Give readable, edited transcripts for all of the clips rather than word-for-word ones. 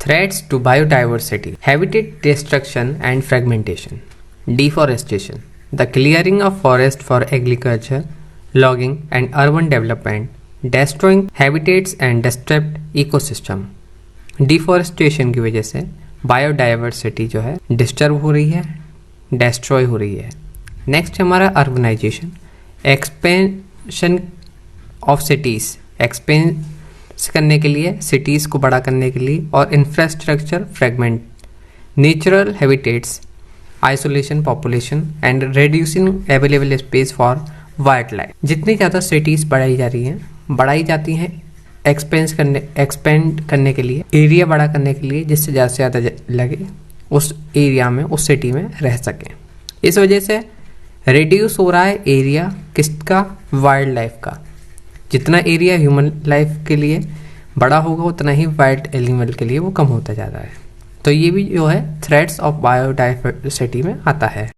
Threats to biodiversity, habitat destruction and fragmentation, deforestation, the clearing of forest for agriculture, logging and urban development, destroying habitats and disrupt ecosystem. Deforestation की वजह से biodiversity जो है disturb हो रही है, destroy हो रही है। नेक्स्ट हमारा urbanisation, expansion of cities, expense करने के लिए, सिटीज़ को बड़ा करने के लिए, और infrastructure fragment, natural habitats, isolation population and reducing available space for wild life. जितनी ज़्यादा सिटीज़ बढ़ाई जाती हैं एक्सपेंड करने के लिए, एरिया बड़ा करने के लिए, जिससे ज़्यादा से ज़्यादा लगे उस एरिया में, उस सिटी में रह सकें। इस वजह से रिड्यूस हो रहा है एरिया किसका, वाइल्ड लाइफ का। जितना एरिया ह्यूमन लाइफ के लिए बड़ा होगा उतना ही वाइल्ड एनिमल के लिए वो कम होता जा रहा है। तो ये भी जो है थ्रेट्स ऑफ बायोडाइवर्सिटी में आता है।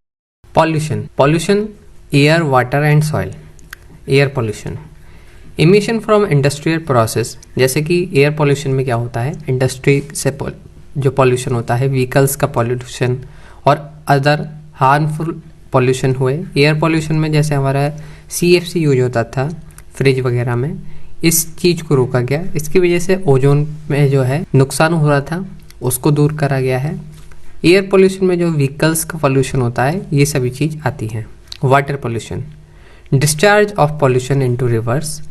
Pollution, air, water and soil. Air pollution, emission from industrial process, जैसे कि एयर पॉल्यूशन में क्या होता है, इंडस्ट्री से जो पॉल्यूशन होता है, व्हीकल्स का पॉल्यूशन और अदर हार्मफुल पॉल्यूशन हुए। एयर पॉल्यूशन में जैसे हमारा CFC यूज होता था फ्रिज वगैरह में, इस चीज़ को रोका गया। इसकी वजह से ओजोन में जो है नुकसान हो रहा था, उसको दूर करा गया है। एयर पोल्यूशन में जो व्हीकल्स का पोल्यूशन होता है, ये सभी चीज़ आती हैं। Water pollution, discharge of pollution into rivers,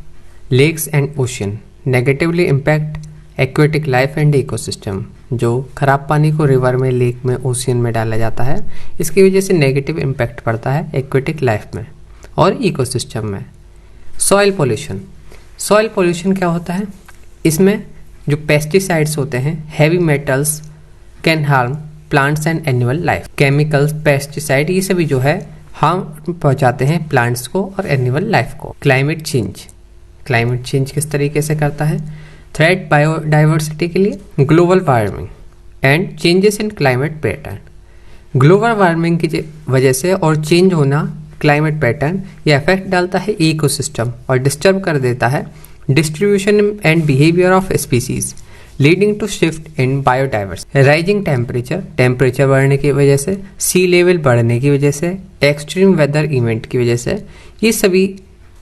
lakes and ocean, negatively impact aquatic life and ecosystem. जो खराब पानी को रिवर में, लेक में, ओशियन में डाला जाता है, इसकी वजह से नेगेटिव इम्पैक्ट पड़ता है एक्वेटिक लाइफ में और इकोसिस्टम में। सॉइल पोल्यूशन क्या होता है, इसमें जो पेस्टिसाइड्स होते हैं, heavy metals can harm plants and animal life. Chemicals, pesticide, ये सभी जो है हार्म पहुंचाते हैं प्लांट्स को और एनिमल लाइफ को। क्लाइमेट चेंज किस तरीके से करता है थ्रेट बायोडाइवर्सिटी के लिए, global warming and changes in climate pattern. Global warming की वजह से और चेंज होना क्लाइमेट पैटर्न, ये इफेक्ट डालता है इकोसिस्टम और डिस्टर्ब कर देता है distribution and behaviour of species, leading to shift in biodiversity. Rising temperature बढ़ने की वजह से, सी लेवल बढ़ने की वजह से, एक्सट्रीम वेदर इवेंट की वजह से, ये सभी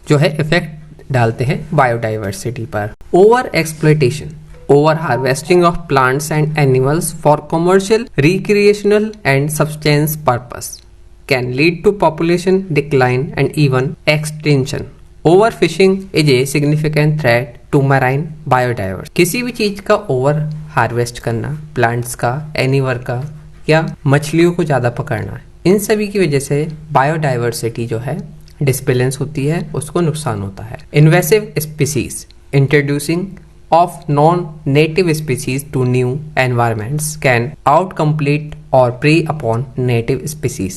जो है इफेक्ट डालते हैं बायोडाइवर्सिटी पर। Over exploitation, over harvesting of plants and animals for commercial, recreational and substance purpose can lead to population decline and even extinction. Overfishing is a significant threat to marine biodiversity. किसी भी चीज़ का over harvest करना, plants का, animal का या मछलियों को ज़्यादा पकड़ना, इन सभी की वजह से बायोडाइवर्सिटी जो है डिसबैलेंस होती है, उसको नुकसान होता है। Invasive species, introducing of non-native species to new environments can outcompete or prey upon native species,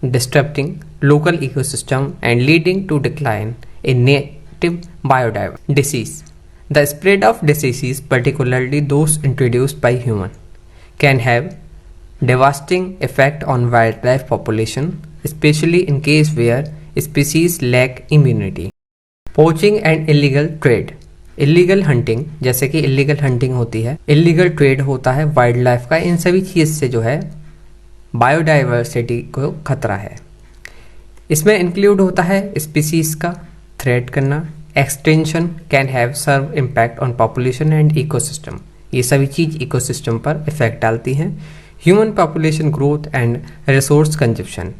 disrupting local ecosystem and leading to decline in native biodiversity. Disease, the spread of diseases, particularly those introduced by human, can have devastating effect on wildlife population, especially in case where species lack immunity. Poaching and illegal trade, illegal hunting, जैसे कि illegal hunting होती है, illegal trade होता है wild life का, इन सभी चीज़ से जो है बायोडाइवर्सिटी को खतरा है। इसमें इंक्लूड होता है स्पीसीज का थ्रेट करना, extension can have severe impact on population and ecosystem, ये सभी चीज़ इकोसिस्टम पर इफेक्ट डालती हैं। Human population growth and resource consumption,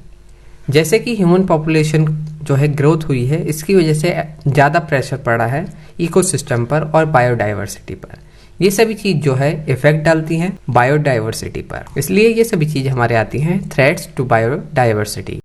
जैसे कि ह्यूमन पॉपुलेशन जो है ग्रोथ हुई है, इसकी वजह से ज़्यादा प्रेशर पड़ा है इकोसिस्टम पर और बायोडाइवर्सिटी पर। ये सभी चीज़ जो है इफेक्ट डालती हैं बायोडाइवर्सिटी पर, इसलिए ये सभी चीज़ हमारे आती हैं थ्रेट्स टू बायोडाइवर्सिटी।